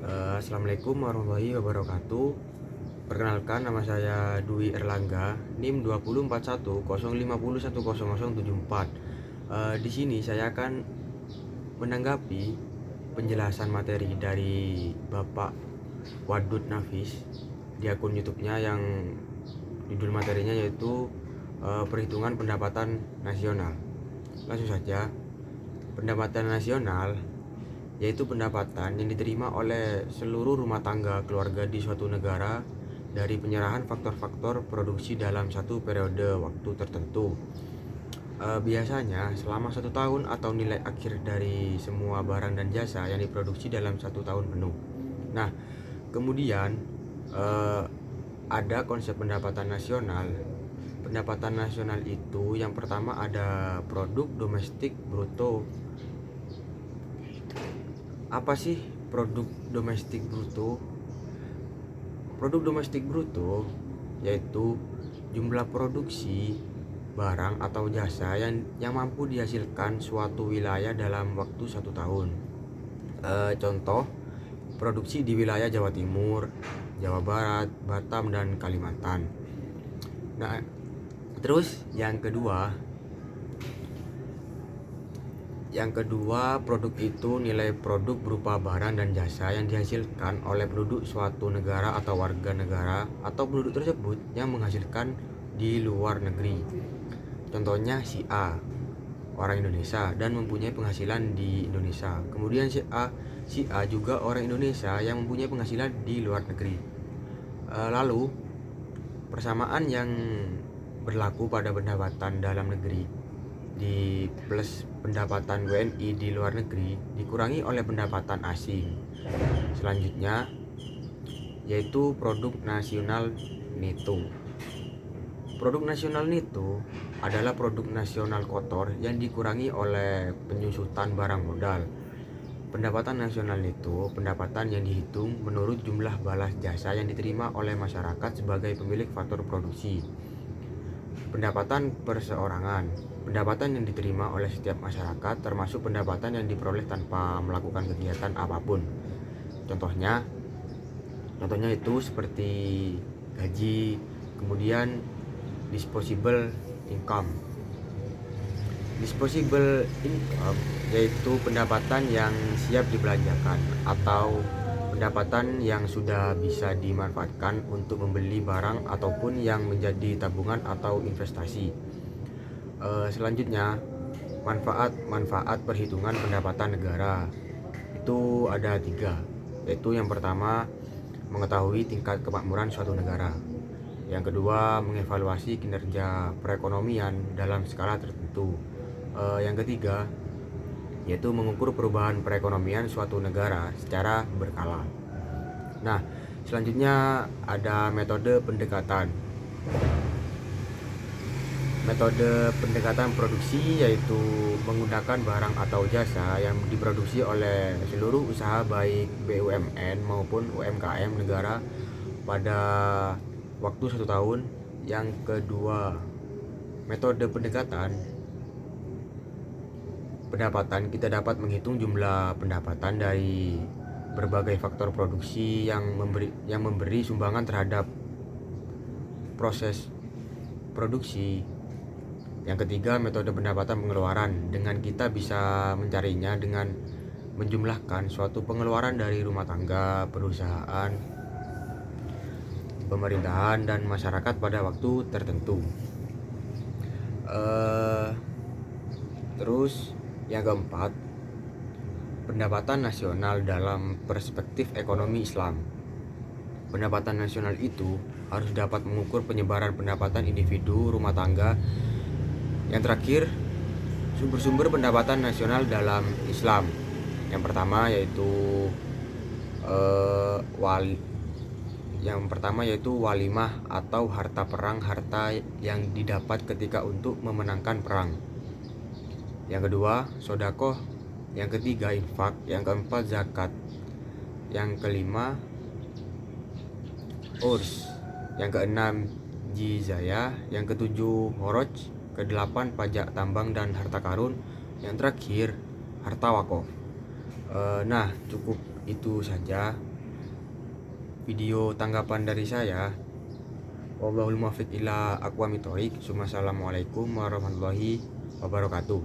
Assalamualaikum warahmatullahi wabarakatuh. Perkenalkan, nama saya Dwi Erlangga, NIM 204105010074. Di sini saya akan menanggapi penjelasan materi dari Bapak Wadud Nafis di akun YouTube-nya yang judul materinya yaitu perhitungan pendapatan nasional. Langsung saja, pendapatan nasional yaitu pendapatan yang diterima oleh seluruh rumah tangga keluarga di suatu negara dari penyerahan faktor-faktor produksi dalam satu periode waktu tertentu. Biasanya selama 1 tahun atau nilai akhir dari semua barang dan jasa yang diproduksi dalam 1 tahun penuh. Nah, kemudian ada konsep pendapatan nasional. Pendapatan nasional itu yang pertama ada produk domestik bruto. Apa sih produk domestik bruto? Produk domestik bruto yaitu jumlah produksi barang atau jasa yang mampu dihasilkan suatu wilayah dalam waktu 1 tahun. Contoh, produksi di wilayah Jawa Timur, Jawa Barat, Batam, dan Kalimantan. Nah, terus yang kedua, produk itu nilai produk berupa barang dan jasa yang dihasilkan oleh penduduk suatu negara atau warga negara atau penduduk tersebut yang menghasilkan di luar negeri. Contohnya si A, orang Indonesia dan mempunyai penghasilan di Indonesia. Kemudian si A juga orang Indonesia yang mempunyai penghasilan di luar negeri. Lalu persamaan yang berlaku pada pendapatan dalam negeri di plus pendapatan WNI di luar negeri dikurangi oleh pendapatan asing. Selanjutnya yaitu produk nasional neto. Produk nasional neto adalah produk nasional kotor yang dikurangi oleh penyusutan barang modal. Pendapatan nasional neto pendapatan yang dihitung menurut jumlah balas jasa yang diterima oleh masyarakat sebagai pemilik faktor produksi. Pendapatan perseorangan, pendapatan yang diterima oleh setiap masyarakat termasuk pendapatan yang diperoleh tanpa melakukan kegiatan apapun. Contohnya itu seperti gaji, kemudian disposable income. Disposable income yaitu pendapatan yang siap dibelanjakan atau pendapatan yang sudah bisa dimanfaatkan untuk membeli barang ataupun yang menjadi tabungan atau investasi. Selanjutnya, manfaat perhitungan pendapatan negara itu ada 3, yaitu yang pertama mengetahui tingkat kemakmuran suatu negara, yang kedua mengevaluasi kinerja perekonomian dalam skala tertentu, yang ketiga yaitu mengukur perubahan perekonomian suatu negara secara berkala. Nah, selanjutnya ada metode pendekatan. Metode pendekatan produksi yaitu menggunakan barang atau jasa yang diproduksi oleh seluruh usaha baik BUMN maupun UMKM negara pada waktu 1 tahun. Yang kedua, metode pendapatan kita dapat menghitung jumlah pendapatan dari berbagai faktor produksi yang memberi sumbangan terhadap proses produksi. Yang ketiga, metode pendapatan pengeluaran. Dengan kita bisa mencarinya dengan menjumlahkan suatu pengeluaran dari rumah tangga, perusahaan, pemerintahan, dan masyarakat pada waktu tertentu. Terus yang keempat, pendapatan nasional dalam perspektif ekonomi Islam. Pendapatan nasional itu harus dapat mengukur penyebaran pendapatan individu, rumah tangga. Yang terakhir, sumber-sumber pendapatan nasional dalam Islam. Yang pertama yaitu walimah atau harta perang, harta yang didapat ketika untuk memenangkan perang. Yang kedua, sodakoh. Yang ketiga, infak. Yang keempat, zakat. Yang kelima, urs. Yang keenam, jizayah. Yang ketujuh, horoj. Kedelapan, pajak tambang dan harta karun. Yang terakhir, harta wakaf. Nah, cukup itu saja. video tanggapan dari saya. Wallahul muwaffiq ila aqwamit thoriq. Assalamualaikum warahmatullahi wabarakatuh.